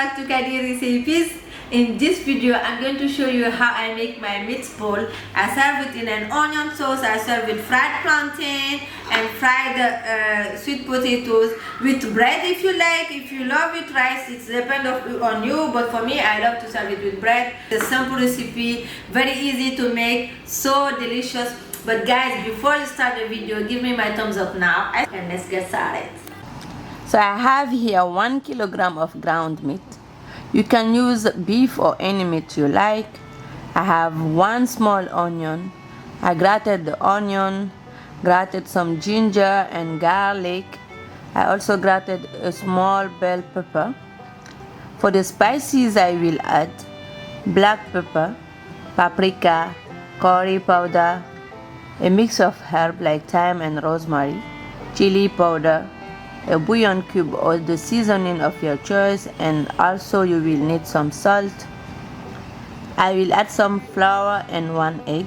back to Kadirecipes. In this video, I'm going to show you how I make my meatball. I serve it in an onion sauce. I serve with fried plantain and fried sweet potatoes with bread if you like. If you love it rice, it depends on you. But for me, I love to serve it with bread. It's a simple recipe, very easy to make, so delicious. But guys, before you start the video, give me my thumbs up now and let's get started. So I have here 1 kilogram of ground meat. You can use beef or any meat you like. I have 1 small onion. I grated the onion, grated some ginger and garlic. I also grated a small bell pepper. For the spices, I will add black pepper, paprika, curry powder, a mix of herbs like thyme and rosemary, chili powder, a bouillon cube or the seasoning of your choice, and also you will need some salt. I will add some flour and 1 egg.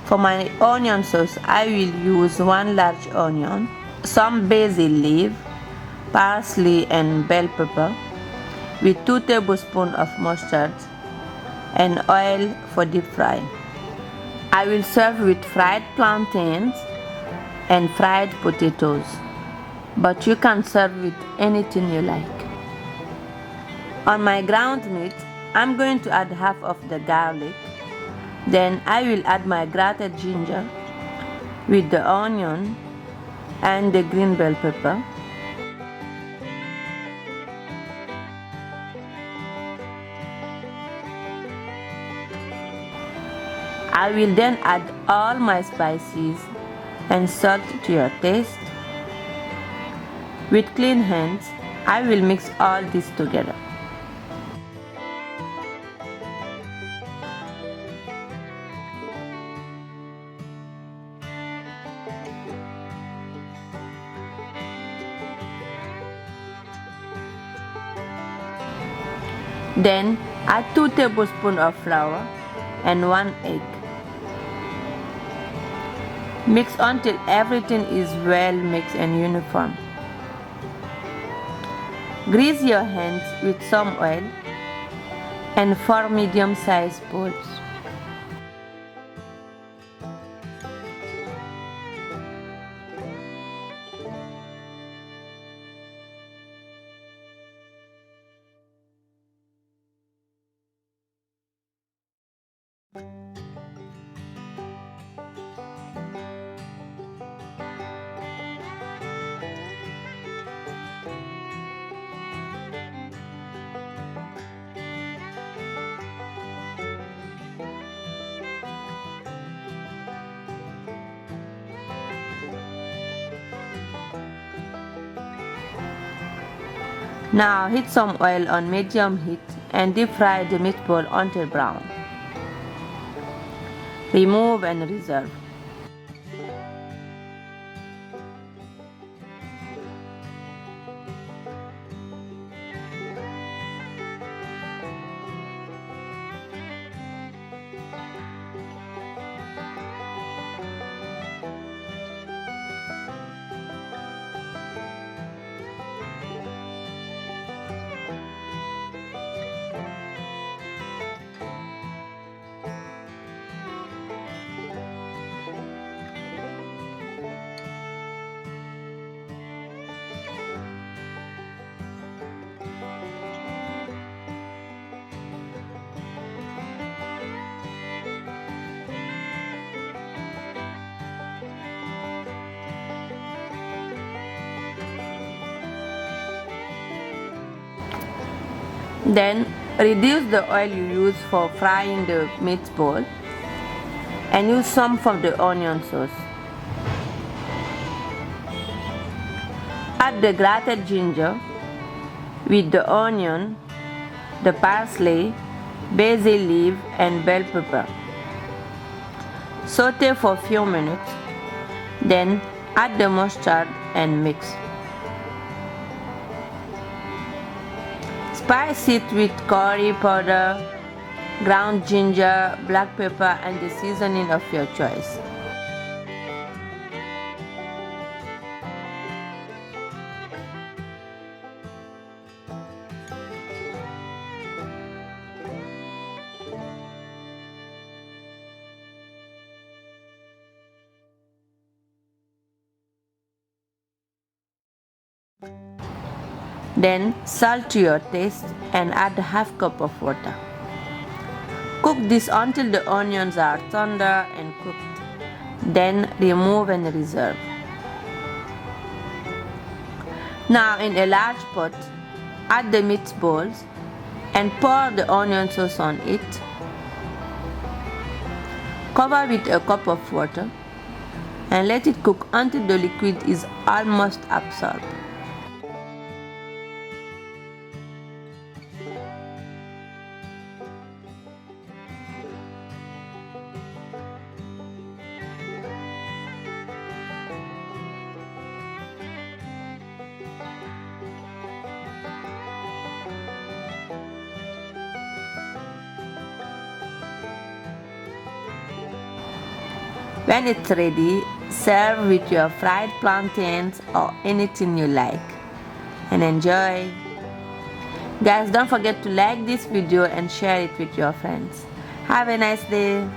For my onion sauce, I will use 1 large onion, some basil leaf, parsley and bell pepper, with 2 tablespoons of mustard and oil for deep fry. I will serve with fried plantains and fried potatoes, but you can serve with anything you like. On my ground meat, I'm going to add half of the garlic. Then I will add my grated ginger with the onion and the green bell pepper. I will then add all my spices and salt to your taste. With clean hands, I will mix all this together. Then add 2 tablespoons of flour and 1 egg. Mix until everything is well mixed and uniform. Grease your hands with some oil and 4 medium-sized balls. Now heat some oil on medium heat and deep fry the meatball until brown. Remove and reserve. Then reduce the oil you use for frying the meatball and use some from the onion sauce. Add the grated ginger with the onion, the parsley, basil leaf and bell pepper. Saute for a few minutes, then add the mustard and mix. Spice it with curry powder, ground ginger, black pepper and the seasoning of your choice. Then salt to your taste and add a half cup of water. Cook this until the onions are tender and cooked. Then remove and reserve. Now in a large pot, add the meatballs and pour the onion sauce on it. Cover with a cup of water and let it cook until the liquid is almost absorbed. When it's ready, serve with your fried plantains or anything you like. And enjoy! Guys, don't forget to like this video and share it with your friends. Have a nice day!